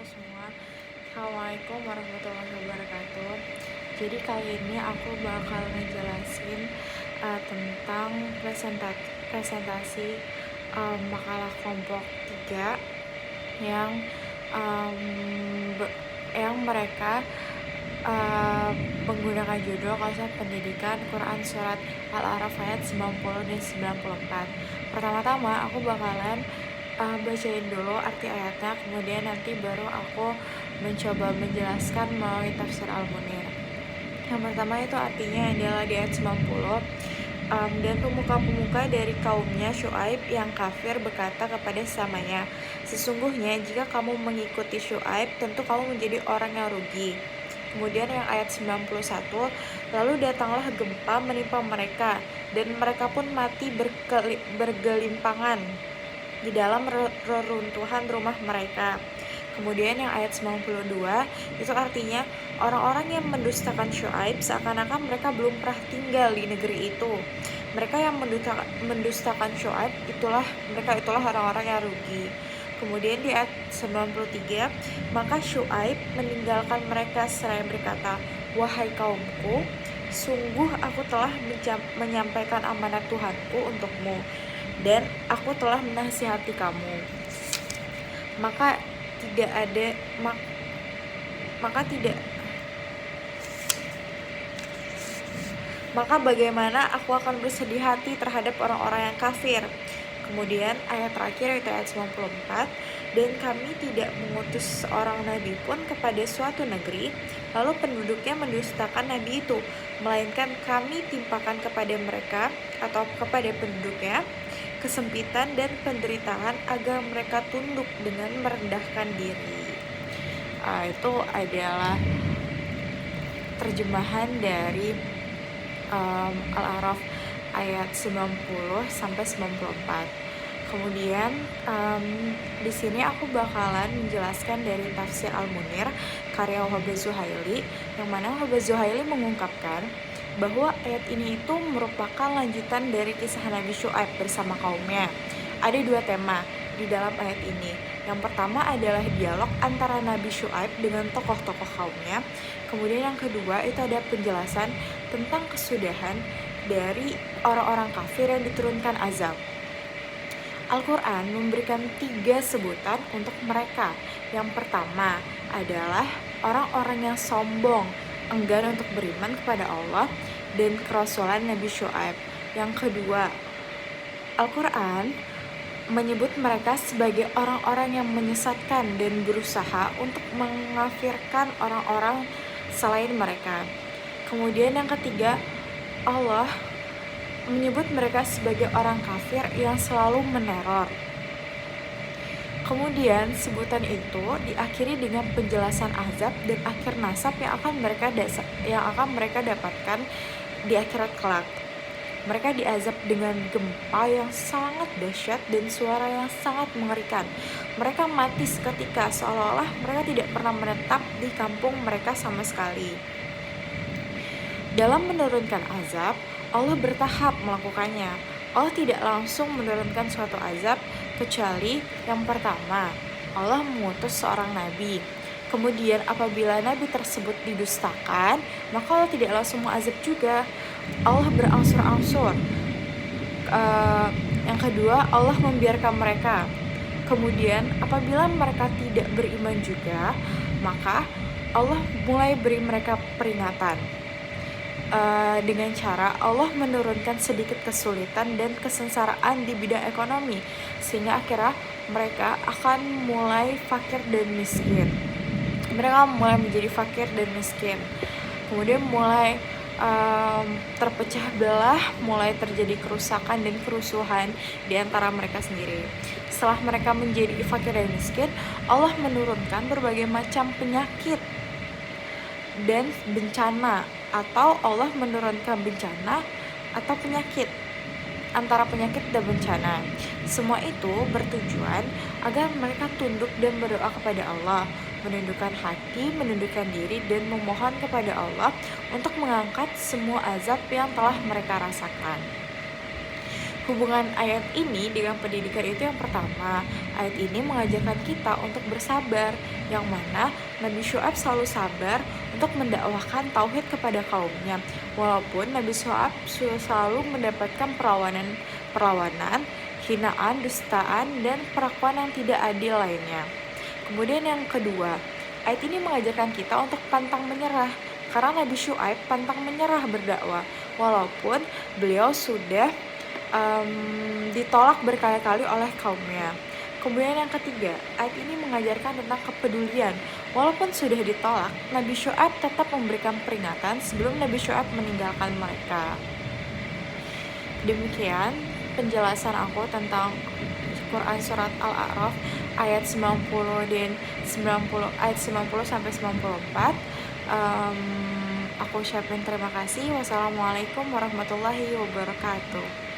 semua. Assalamualaikum warahmatullahi wabarakatuh. Jadi kali ini aku bakal ngejelasin tentang presentasi makalah kelompok 3 yang um, yang mereka menggunakan judul Konsep Pendidikan Quran Surat Al-A'raf ayat 90 dan 94. Pertama-tama aku bakalan bacain dulu arti ayatnya, kemudian nanti baru aku mencoba menjelaskan melalui tafsir Al-Munir. Yang pertama itu artinya adalah di ayat 90, dan pemuka-pemuka dari kaumnya Syuaib yang kafir berkata kepada sesamanya, sesungguhnya jika kamu mengikuti Syuaib, tentu kamu menjadi orang yang rugi. Kemudian yang ayat 91, lalu datanglah gempa menimpa mereka, dan mereka pun mati bergelimpangan di dalam reruntuhan rumah mereka. Kemudian yang ayat 92 itu artinya orang-orang yang mendustakan Syuaib seakan-akan mereka belum pernah tinggal di negeri itu. Mereka yang mendustakan Syuaib mereka itulah orang-orang yang rugi. Kemudian di ayat 93, maka Syuaib meninggalkan mereka seraya berkata, wahai kaumku, sungguh aku telah menyampaikan amanat Tuhanku untukmu, dan aku telah menasihati kamu. Maka bagaimana aku akan bersedih hati terhadap orang-orang yang kafir. Kemudian ayat terakhir itu ayat 94, dan kami tidak mengutus seorang nabi pun kepada suatu negeri, lalu penduduknya mendustakan nabi itu, melainkan kami timpakan kepada mereka atau kepada penduduknya kesempitan dan penderitaan agar mereka tunduk dengan merendahkan diri. Itu adalah terjemahan dari Al-A'raf ayat 90 sampai 94. Kemudian di sini aku bakalan menjelaskan dari tafsir Al-Munir karya Wahab Zuhaili, yang mana Wahab Zuhaili mengungkapkan bahwa ayat ini itu merupakan lanjutan dari kisah Nabi Syuaib bersama kaumnya. Ada dua tema di dalam ayat ini. Yang pertama adalah dialog antara Nabi Syuaib dengan tokoh-tokoh kaumnya. Kemudian yang kedua itu ada penjelasan tentang kesudahan dari orang-orang kafir yang diturunkan azab. Al-Quran memberikan 3 sebutan untuk mereka. Yang pertama adalah orang-orang yang sombong, enggan untuk beriman kepada Allah dan kerasulan Nabi Syuaib. Yang kedua, Al-Quran menyebut mereka sebagai orang-orang yang menyesatkan dan berusaha untuk mengkafirkan orang-orang selain mereka. Kemudian yang ketiga, Allah menyebut mereka sebagai orang kafir yang selalu meneror. Kemudian sebutan itu diakhiri dengan penjelasan azab dan akhir nasab yang akan mereka dapatkan di akhirat kelak. Mereka diazab dengan gempa yang sangat dahsyat dan suara yang sangat mengerikan. Mereka mati seketika, seolah-olah mereka tidak pernah menetap di kampung mereka sama sekali. Dalam menurunkan azab, Allah bertahap melakukannya. Allah tidak langsung menurunkan suatu azab, kecuali yang pertama, Allah mengutus seorang nabi. Kemudian apabila nabi tersebut didustakan, maka Allah tidak langsung mengazab juga. Allah berangsur-angsur. Yang kedua, Allah membiarkan mereka. Kemudian apabila mereka tidak beriman juga, maka Allah mulai beri mereka peringatan. Dengan cara Allah menurunkan sedikit kesulitan dan kesengsaraan di bidang ekonomi, sehingga akhirnya mereka akan mulai fakir dan miskin. Mereka mulai menjadi fakir dan miskin. Kemudian mulai terpecah belah, mulai terjadi kerusakan dan kerusuhan di antara mereka sendiri. Setelah mereka menjadi fakir dan miskin, Allah menurunkan berbagai macam penyakit dan bencana, atau Allah menurunkan bencana atau penyakit, antara penyakit dan bencana. Semua itu bertujuan agar mereka tunduk dan berdoa kepada Allah, menundukkan hati, menundukkan diri, dan memohon kepada Allah untuk mengangkat semua azab yang telah mereka rasakan. Hubungan ayat ini dengan pendidikan itu yang pertama, ayat ini mengajarkan kita untuk bersabar, yang mana Nabi Syuaib selalu sabar untuk mendakwahkan tauhid kepada kaumnya. Walaupun Nabi Syuaib selalu mendapatkan perlawanan, hinaan, dustaan, dan perlakuan yang tidak adil lainnya. Kemudian yang kedua, ayat ini mengajarkan kita untuk pantang menyerah, karena Nabi Syuaib pantang menyerah berdakwah, walaupun beliau sudah ditolak berkali-kali oleh kaumnya. Kemudian yang ketiga, ayat ini mengajarkan tentang kepedulian. Walaupun sudah ditolak, Nabi Syuaib tetap memberikan peringatan sebelum Nabi Syuaib meninggalkan mereka. Demikian penjelasan aku tentang Quran surat Al-A'raf ayat 90 dan 90 ayat 90 sampai 94. Aku ucapin terima kasih. Wassalamualaikum warahmatullahi wabarakatuh.